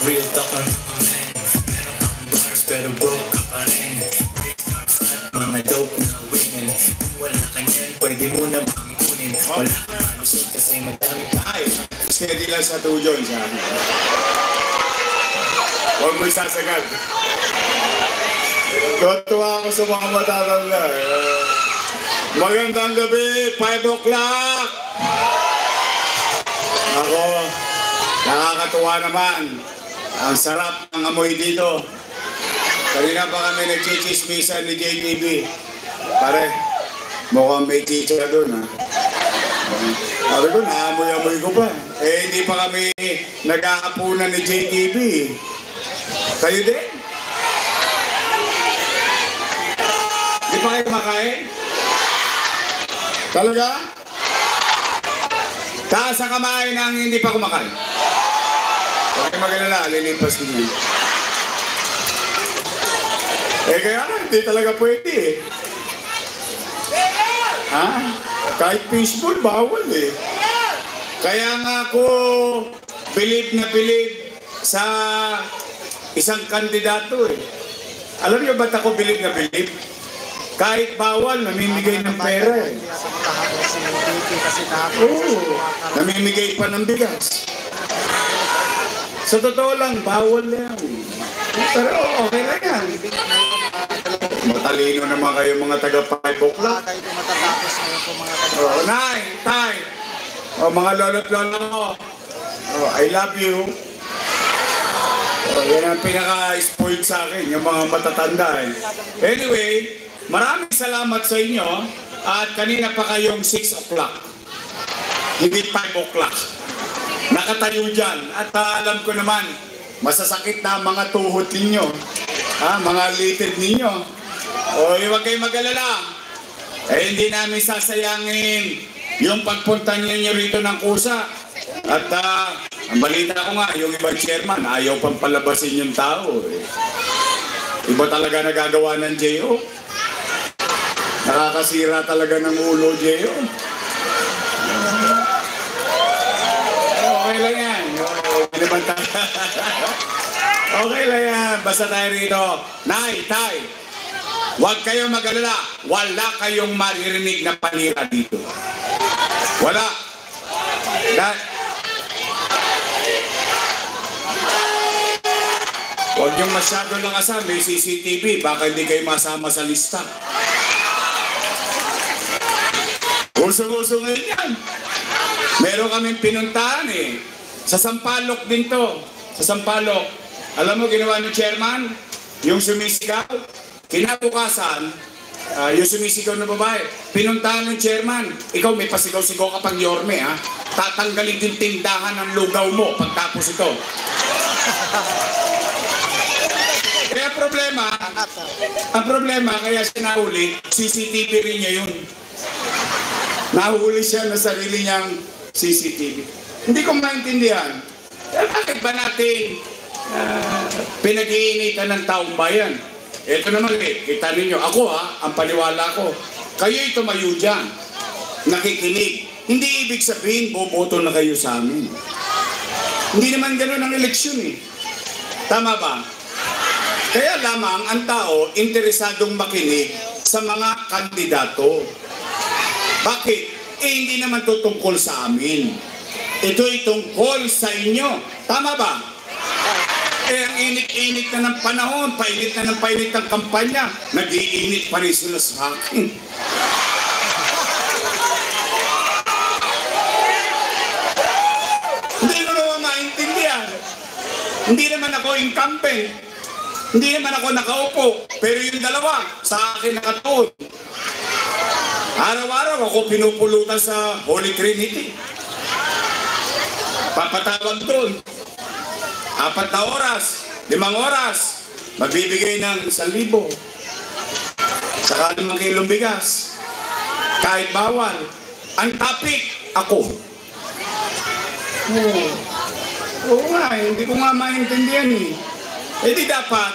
Real talk on bars, pero broke ka pa rin. Mga dope na women, kung wala ka niyan, pwede mo na makikunin. Wala ka malusot kasi madami pa. Ay, steady lang sa tujoy sa akin. Huwag mo isasagad. Tuwa ako sa mga matatanda. Magandang gabi, 5 o'clock! Ako, nakakatuwa naman. Ang sarap ng amoy dito. Kanina pa kami nagchichismisan ni JTV. Pare, mukhang may teacher doon, ha? Sabi ko, naamoy-amoy ko pa. Eh, hindi pa kami nag-aapunan ni JTV. Kayo din? Di pa kayo kumakain? Talaga? Taas ang kamay ng hindi pa kumakain. Huwag kayo mag-alala, lilimpas ko niya. Eh kaya hindi talaga pwede eh. Ha? Kahit fishbowl, bawal eh. Kaya nga ako believe na believe sa isang kandidato eh. Alam niyo ba't ako believe na believe? Kahit bawal, namimigay ng pera eh. Oo, namimigay pa ng bigas. Sa totoo lang, bawal yan. Pero okay lang yan. Matalino naman kayo mga taga 5 o'clock. Nay, tay. Mga lolo't lolo ko. I love you. Yan ang pinaka-spoiled sa akin, yung mga matatanda eh. Anyway, maraming salamat sa inyo. At kanina pa kayong 6 o'clock. Hindi 5 o'clock. Nakatayo dyan. At alam ko naman, masasakit na mga tuhod ninyo. Mga litid ninyo. O, huwag kayong mag-alala. Eh, hindi namin sasayangin yung pagpunta ninyo rito ng kusa. At ang balita ko nga, yung ibang chairman, ayaw pang palabasin yung tao. Iba talaga nagagawa ng JO. Nakakasira talaga ng ulo, JO. Okay lang yan. Okay lang yan. Basta tayo rito. Nay, tay, huwag kayong mag-alala. Wala kayong maririnig na panira dito. Wala. Huwag niyong masyado lang asam. May CCTV. Baka hindi kayo masama sa lista. Gusto-gusto ngayon yan. Meron kaming pinuntahan eh. Sa Sampaloc din to. Sa Sampaloc. Alam mo, ginawa ng chairman, yung sumisigaw, kinabukasan, yung sumisigaw na babae, pinuntahan ng chairman, ikaw may pasigaw-sigaw ka pang yorme, ha? Tatanggalin yung tindahan ng lugaw mo pagtapos ito. Kaya ang problema, kaya siya nahuli, CCTV rin niya yun. Nahuli siya na sarili niyang CCTV. Hindi ko maintindihan. Bakit ba natin pinag-iinitan ng taong bayan? Ito naman kita ninyo. Ako ang paniwala ko. Kayo tumayo dyan. Nakikinig. Hindi ibig sabihin, boboto na kayo sa amin. Hindi naman ganun ang eleksyon eh. Tama ba? Kaya lamang ang tao interesadong makinig sa mga kandidato. Bakit? Hindi naman ito tungkol sa amin. Ito'y tungkol sa inyo. Tama ba? Ang init-init na ng panahon, painit na ng painit ng kampanya, nag-iinit pa rin sila sa akin. Hindi ko naman maintindihan. Hindi naman ako incumbent. Hindi naman ako nakaupo. Pero yung dalawa, sa akin nakatuon. Araw-araw ako pinupulutan sa Holy Trinity. Papatawag doon. 4 na oras, 5 oras, magbibigay ng 1,000. Saka 5 kilong bigas. Kahit bawal. Ang topic, ako. Oo nga, hindi ko nga maintindihan eh. Eh di dapat,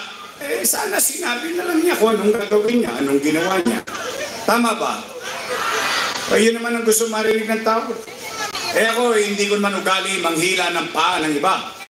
sana sinabi na lang niya kung anong gagawin niya, anong ginawa niya. Tama ba? Ayun naman ang gusto marinig ng tao. Ako, hindi ko naman ugali manghila ng paa ng iba.